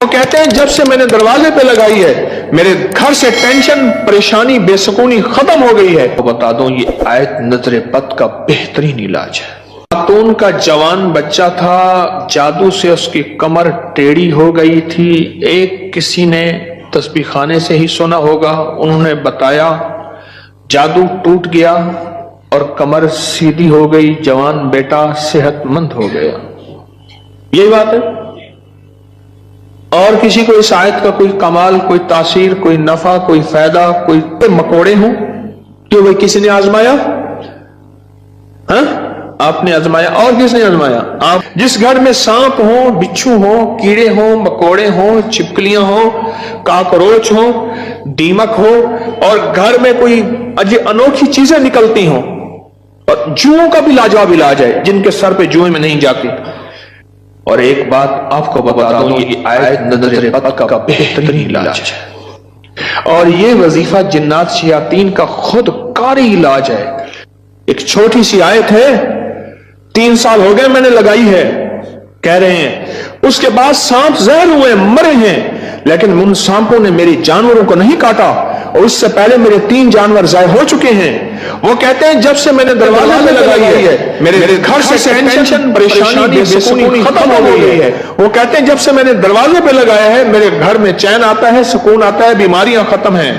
وہ کہتے ہیں جب سے میں نے دروازے پہ لگائی ہے میرے گھر سے ٹینشن، پریشانی، بے سکونی ختم ہو گئی ہے۔ بتا دوں یہ آیت نظر بد کا بہترین علاج ہے۔ خاتون کا جوان بچہ تھا، جادو سے اس کی کمر ٹیڑھی ہو گئی تھی۔ ایک کسی نے تسبیح خانے سے ہی سنا ہوگا، انہوں نے بتایا، جادو ٹوٹ گیا اور کمر سیدھی ہو گئی، جوان بیٹا صحت مند ہو گیا۔ یہی بات ہے۔ اور کسی کو اس آیت کا کوئی کمال، کوئی تاثیر، کوئی نفع، کوئی فائدہ، کوئی مکوڑے ہوں، کیوں بھائی کسی نے آزمایا؟ ہاں آپ نے آزمایا، اور کس نے آزمایا؟ آپ۔ جس گھر میں سانپ ہوں، بچھو ہوں، کیڑے ہوں، مکوڑے ہوں، چھپکلیاں ہوں، کاکروچ ہوں، دیمک ہو، اور گھر میں کوئی انوکھی چیزیں نکلتی ہوں، اور جوؤں کا بھی لاجواب علاج ہے جن کے سر پہ جوئیں میں نہیں جاتی۔ اور ایک بات آپ کو بتا دوں، یہ آیت نظر بد کا بہترین علاج ہے، اور یہ وظیفہ جنات شیاطین کا خود کاری علاج ہے۔ ایک چھوٹی سی آیت ہے، 3 سال ہو گئے میں نے لگائی ہے، کہہ رہے ہیں اس کے بعد سانپ زہر ہوئے، مرے ہیں، لیکن ان سانپوں نے میری جانوروں کو نہیں کاٹا، اور اس سے پہلے میرے 3 جانور ضائع ہو چکے ہیں۔ وہ کہتے ہیں جب سے میں نے دروازے پہ لگائی ہے میرے گھر سے ٹینشن، پریشانی، بے سکونی ختم ہو گئی ہے۔ وہ کہتے ہیں جب سے میں نے دروازے پہ لگایا ہے میرے گھر میں چین آتا ہے، سکون آتا ہے، بیماریاں ختم ہیں۔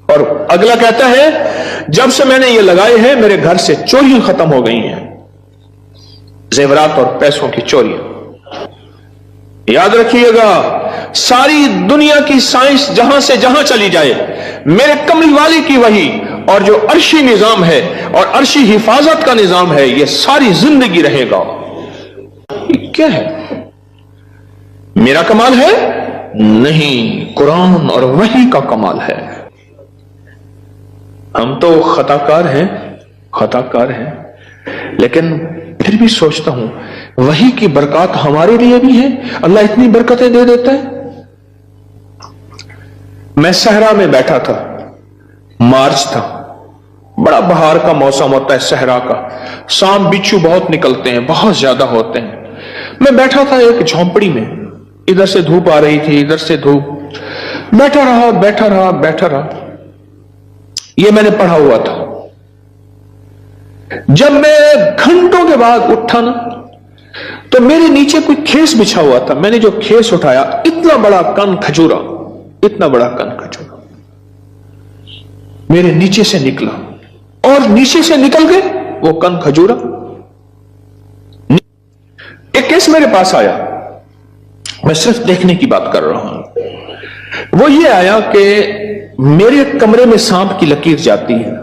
اور اگلا کہتا ہے جب سے میں نے یہ لگائے ہیں میرے گھر سے چوریاں ختم ہو گئی ہیں، زیورات اور پیسوں کی چوریاں۔ یاد رکھیے گا، ساری دنیا کی سائنس جہاں سے جہاں چلی جائے، میرے کملی والی کی وحی اور جو عرشی نظام ہے اور عرشی حفاظت کا نظام ہے، یہ ساری زندگی رہے گا۔ یہ کیا ہے؟ میرا کمال ہے؟ نہیں، قرآن اور وحی کا کمال ہے۔ ہم تو خطا کار ہیں، لیکن پھر بھی سوچتا ہوں وحی کی برکات ہمارے لیے بھی ہے، اللہ اتنی برکتیں دے دیتا ہے۔ میں صحرا میں بیٹھا تھا، مارچ تھا، بڑا بہار کا موسم ہوتا ہے صحرا کا، سانپ بچھو بہت نکلتے ہیں، بہت زیادہ ہوتے ہیں۔ میں بیٹھا تھا ایک جھونپڑی میں، ادھر سے دھوپ آ رہی تھی، ادھر سے دھوپ، بیٹھا رہا۔ یہ میں نے پڑھا ہوا تھا۔ جب میں گھنٹوں کے بعد اٹھا نا، تو میرے نیچے کوئی کھیس بچھا ہوا تھا۔ میں نے جو کھیس اٹھایا، اتنا بڑا کن کھجورا میرے نیچے سے نکلا، اور نیچے سے نکل کے وہ کن کھجورا ایک کیس میرے پاس آیا۔ میں صرف دیکھنے کی بات کر رہا ہوں۔ وہ یہ آیا کہ میرے کمرے میں سانپ کی لکیر جاتی ہے،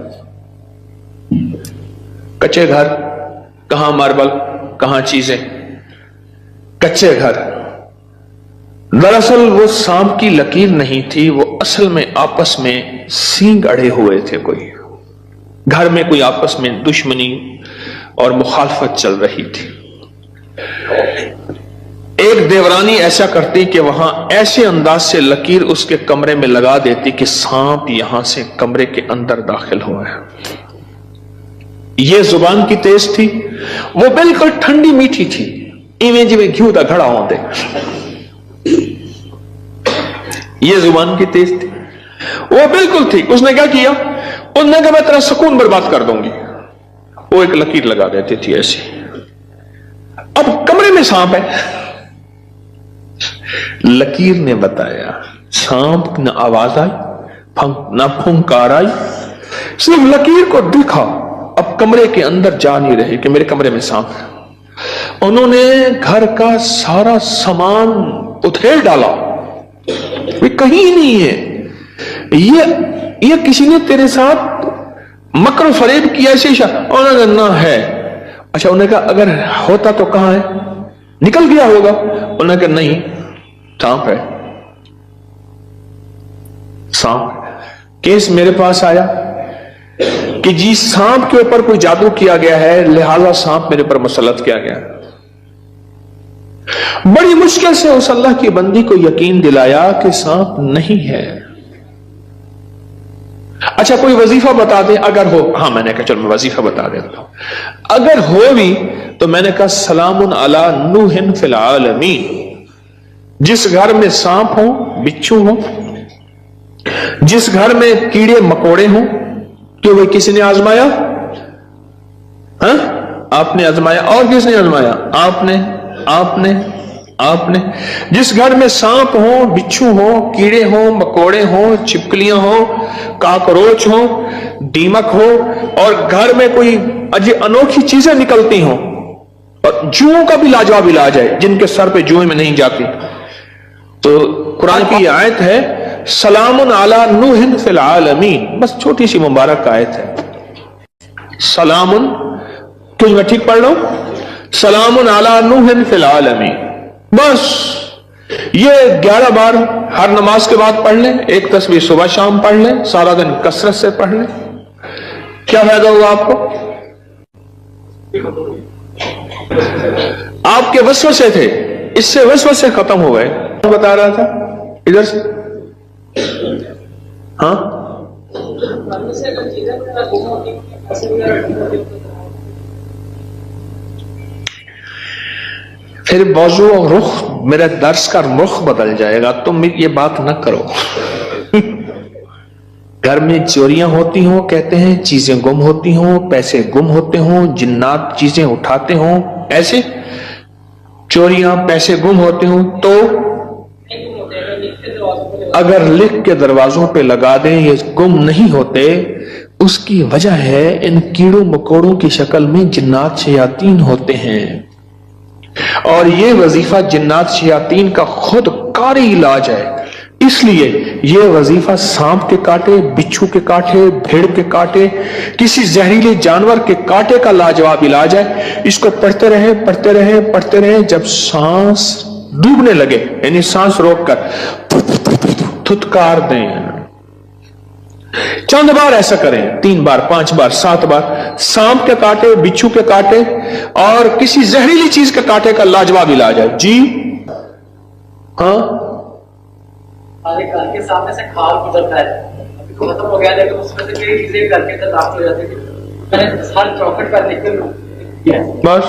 کچے گھر، کہاں ماربل، کہاں چیزیں، کچے گھر۔ دراصل وہ سانپ کی لکیر نہیں تھی، وہ اصل میں آپس میں سینگ اڑے ہوئے تھے، کوئی گھر میں کوئی آپس میں دشمنی اور مخالفت چل رہی تھی۔ ایک دیورانی ایسا کرتی کہ وہاں ایسے انداز سے لکیر اس کے کمرے میں لگا دیتی کہ سانپ یہاں سے کمرے کے اندر داخل ہوا ہے۔ یہ زبان کی تیز تھی، وہ بالکل ٹھنڈی میٹھی تھی، ایویں جی میں گھیو دا گھڑا ہوتے۔ یہ زبان کی تیز تھی، وہ بالکل تھی۔ اس نے کیا کیا؟ اس نے کہا میں تیرا سکون برباد کر دوں گی۔ وہ ایک لکیر لگا دیتی تھی ایسی۔ اب کمرے میں سانپ ہے، لکیر نے بتایا، سانپ نہ آواز آئی نہ پھنکار آئی، صرف لکیر کو دکھا۔ اب کمرے کے اندر جا نہیں رہے کہ میرے کمرے میں سانپ ہے۔ انہوں نے گھر کا سارا سامان ادھیڑ ڈالا، کہیں نہیں ہے، یہ کسی نے تیرے ساتھ مکر و فریب کیا ایسے ہی؟ انہوں نے کہا نہ ہے۔ اچھا، انہوں نے کہا اگر ہوتا تو کہاں ہے؟ نکل گیا ہوگا۔ انہوں نے کہا نہیں، سانپ ہے، سانپ۔ کیس میرے پاس آیا کہ جی سانپ کے اوپر کوئی جادو کیا گیا ہے، لہذا سانپ میرے پر مسلط کیا گیا۔ بڑی مشکل سے اس اللہ کی بندی کو یقین دلایا کہ سانپ نہیں ہے۔ اچھا کوئی وظیفہ بتا دیں اگر ہو۔ ہاں میں نے کہا چل میں وظیفہ بتا دیتا ہوں، اگر ہو بھی تو میں نے کہا سلام علی نوح فی العالمین، जिस घर में सांप हो, बिच्छू हो, जिस घर में कीड़े मकोड़े हो, क्यों भाई किसी ने आजमाया? हाँ, आपने आजमाया। और किसने आजमाया? आपने आपने आपने। जिस घर में सांप हो, बिच्छू हो, कीड़े हो, मकोड़े हो, छिपकलियां हो, काकरोच हो, दीमक हो, और घर में कोई अनोखी चीजें निकलती हो, और जुओं का भी लाजवाब इलाज है, जिनके सर पे जुएं में नहीं जाती। तो कुरान की आयत है, सलामुन अला नूहिन फिल आलमीन, बस छोटी सी मुबारक आयत है। सलामुन, कुछ मैं ठीक पढ़ रहा हूं? सलामुन अला नूहिन फिल आलमीन, बस ये 11 बार हर नमाज के बाद पढ़ लें, एक तस्बीह सुबह शाम पढ़ लें, सारा दिन कसरत से पढ़ लें, क्या फायदा होगा आपको? आपके वसवसे थे, इससे वसवसे खत्म हो गए। बता रहा था इधर से, हाँ, फिर मौजू और रुख, मेरा दर्स का रुख बदल जाएगा। तुम ये बात न करो। घर में चोरियां होती हो, कहते हैं चीजें गुम होती हो, पैसे गुम होते हो, जिन्नात चीजें उठाते हो, ऐसे चोरियां पैसे गुम होते हो, तो अगर लिख के दरवाजों पे लगा दें ये गुम नहीं होते, उसकी वजह है इन कीड़ों मकोड़ों की शक्ल में जिन्नात शयातीन होते हैं, और ये वजीफा जिन्नात शयातीन का खुद कारी इलाज है। इसलिए ये वजीफा सांप के काटे, बिच्छू के काटे, भेड़ के काटे, किसी जहरीले जानवर के काटे का लाजवाब इलाज है। इसको पढ़ते रहे पढ़ते रहे पढ़ते रहे, जब सांस डूबने लगे, यानी सांस रोककर थुतकार दें। चंद बार ऐसा करें, 3 बार, 5 बार, 7 बार। सांप के काटे, बिच्छू के काटे और किसी जहरीली चीज के काटे का लाजवाब इलाज है। जी हाँ, घर के सामने से खाल गुजरता है, अभी तो खत्म हो गया, लेकिन उसमें से कई चीजें घर के अंदर दाखिल हो जाती थी। मैंने हर चौखट पर लिख कर बस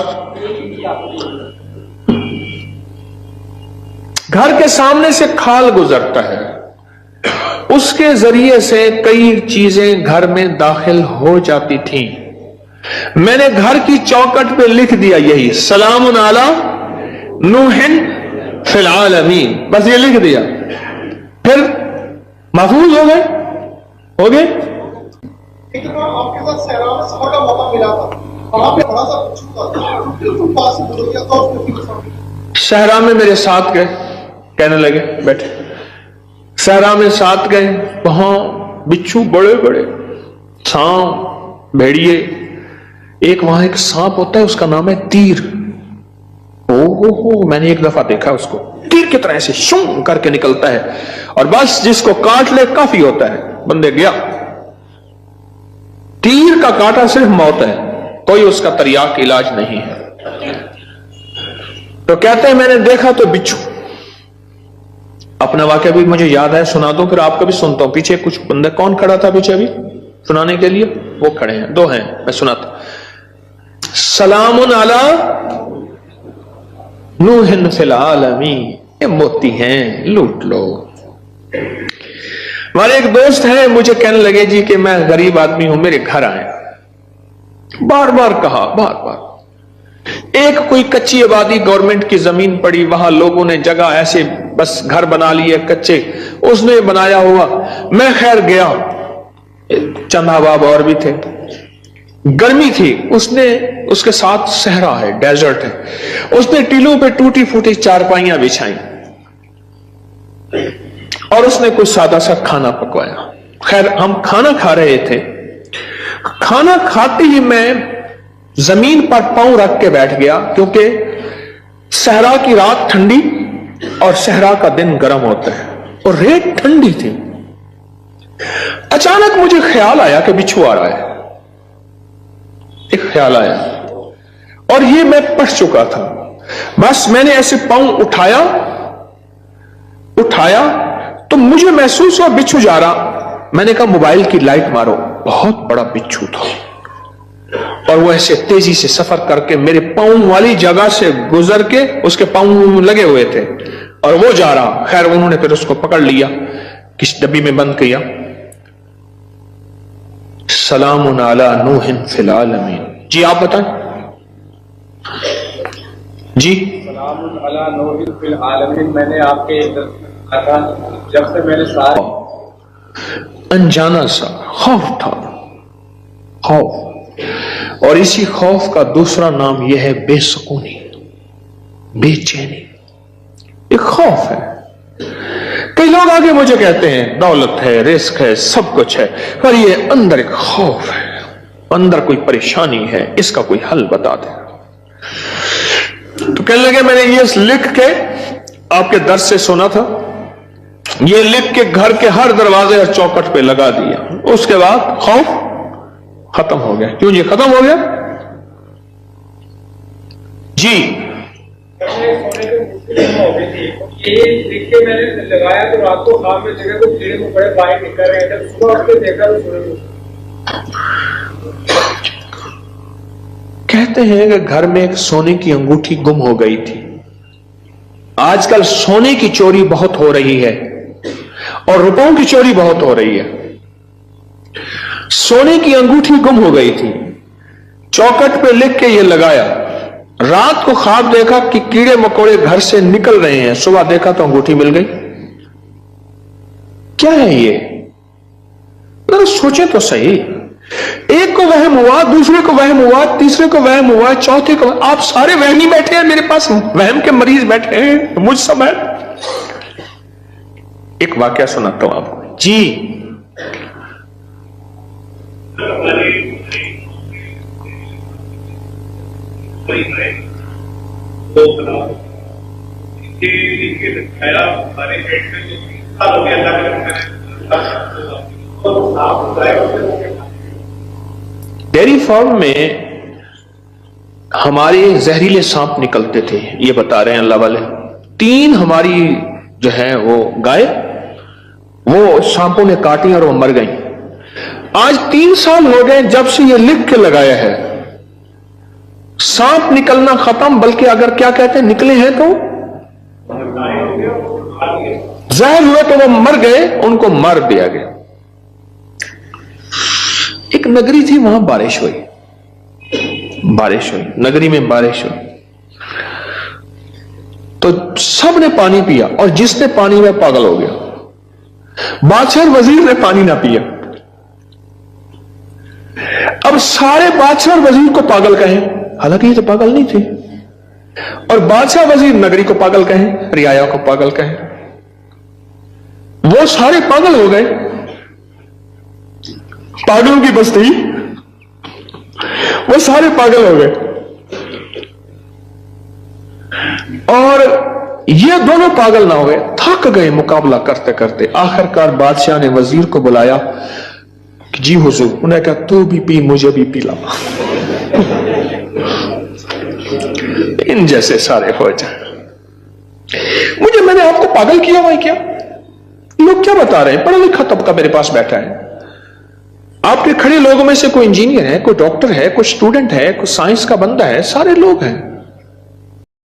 घर के सामने से खाल गुजरता है, उसके जरिए से कई चीजें घर में दाखिल हो जाती थी। मैंने घर की चौखट पे लिख दिया यही, सलामुन अला नूहिन फिल आलमीन, बस ये लिख दिया, फिर महफूज हो गए। आपके साथ सहरा में सफर का मौका मिला था, वहां पे बड़ा सा बिच्छू था, पास से गुजर गया था, उसको सहरा में मेरे साथ गए, कहने लगे बैठे, सहरा में साथ गए, वहां बिच्छू बड़े बड़े, सांप, भेड़िए, एक वहां एक सांप होता है, उसका नाम है तीर। ओ मैंने एक दफा देखा उसको, तीर की तरह ऐसे शूं करके निकलता है, और बस जिसको काट ले काफी होता है, बंदे गया। तीर का काटा सिर्फ मौत है, कोई उसका तरियाक इलाज नहीं है। तो कहते हैं मैंने देखा तो बिच्छू। अपना वाकया भी मुझे याद है, सुना दो, फिर आपका भी सुनता हूं। पीछे कुछ बंदा, कौन खड़ा था पीछे अभी सुनाने के लिए? वो खड़े हैं, 2 हैं, मैं सुनाता। सलामुन अला नूहिन फिल आलमीन, ये मोती हैं, लूट लो। हमारे एक दोस्त हैं, मुझे कहने लगे जी कि मैं गरीब आदमी हूं, मेरे घर आए। बार बार कहा, बार बार। एक कोई कच्ची आबादी, गवर्नमेंट की जमीन पड़ी, वहां लोगों ने जगह ऐसे बस घर बना लिए कच्चे, उसने बनाया हुआ। मैं खैर गया, चंद अहबाब और भी थे, गर्मी थी, उसने, उसके साथ सहरा है, डेजर्ट है, उसने टीलों पे टूटी फूटी चारपाइयां बिछाई और उसने कुछ सादा सा खाना पकवाया। खैर हम खाना खा रहे थे, खाना खाते ही मैं जमीन पर पांव रख के बैठ गया, क्योंकि सहरा की रात ठंडी और सहरा का दिन गर्म होता है, और रेत ठंडी थी। अचानक मुझे ख्याल आया कि बिच्छू आ रहा है, एक ख्याल आया, और ये मैं पढ़ चुका था। बस मैंने ऐसे पांव उठाया तो मुझे महसूस हुआ बिच्छू जा रहा। मैंने कहा मोबाइल की लाइट मारो, बहुत बड़ा बिच्छू था, और वो ऐसे तेजी से सफर करके मेरे पांव वाली जगह से गुजर के, उसके पांव लगे हुए थे, और वो जा रहा। खैर उन्होंने फिर उसको पकड़ लिया, किस डब्बी में बंद किया। सलामुन अला नूहिन फिल आलमीन। जी आप बताएं। जी सलामुन अला नूहिन फिल आलमीन, मैंने आपके कहा जब से मैंने सारे अनजाना सा खौफ था, खौफ। और इसी खौफ का दूसरा नाम यह है बेसुकूनी, बेचैनी। एक खौफ है। कई लोग आगे मुझे कहते हैं दौलत है, रिस्क है, सब कुछ है, पर ये अंदर एक खौफ है, अंदर कोई परेशानी है, इसका कोई हल बता दे। तो कहने लगे मैंने ये लिख के आपके दर्स से सुना था, ये लिख के घर के हर दरवाजे और चौखट पे लगा दिया। उसके बाद खौफ खत्म हो गया। क्यों जी खत्म हो गया? जी सोने के मुश्किल हो गई थी, ये लिख के मैंने लगाया तो रात को खाम में जगह को कीड़े मकोड़े बाहर निकल रहे थे। सुबह उठ के देखा तो सोने में कहते हैं कि घर में एक सोने की अंगूठी गुम हो गई थी। आजकल सोने की चोरी बहुत हो रही है और रुपयों की चोरी बहुत हो रही है। सोने की अंगूठी गुम हो गई थी, चौखट पे लिख के ये लगाया। रात को ख्वाब देखा कि कीड़े मकोड़े घर से निकल रहे हैं, सुबह देखा तो अंगूठी मिल गई। क्या है ये? जरा सोचे तो सही। एक को वहम हुआ, दूसरे को वहम हुआ, तीसरे को वहम हुआ, चौथे को। आप सारे वहमी बैठे हैं, मेरे पास वहम के मरीज बैठे हैं, मुझ समय। एक वाकया सुनाता हूं आपको। जी डेयरी फार्म में हमारे जहरीले सांप निकलते थे, ये बता रहे हैं अल्लाह वाले। 3 हमारी जो है वो गाय, वो सांपों ने काटी और वो मर गई। आज 3 साल हो गए जब से ये लिख के लगाया है। सांप निकलना खत्म, बल्कि अगर क्या कहते हैं निकले हैं तो जहर हुए तो वो मर गए, उनको मार दिया गया। एक नगरी थी, वहां बारिश हुई, नगरी में बारिश हुई तो सबने पानी पिया और जिसने पानी में पागल हो गया। बादशाह और वजीर ने पानी ना पिया। अब सारे बादशाह और वजीर को पागल कहें, हालांकि ये तो पागल नहीं थे, और बादशाह वजीर नगरी को पागल कहें, रियाया को पागल कहें। वो सारे पागल हो गए, पागलों की बस्ती, वो सारे पागल हो गए। और ये दोनों पागल ना हो गए, थक गए मुकाबला करते करते। आखिरकार बादशाह ने वजीर को बुलाया कि जी हुजूर, उन्होंने कहा तू भी पी, मुझे भी पिला। इन जैसे सारे हो जाए। मैंने आपको पागल किया हुआ है क्या? लोग क्या बता रहे हैं? पढ़ा लिखा तबका मेरे पास बैठा है। आपके खड़े लोगों में से कोई इंजीनियर है, कोई डॉक्टर है, कोई स्टूडेंट है, कोई साइंस का बंदा है, सारे लोग हैं।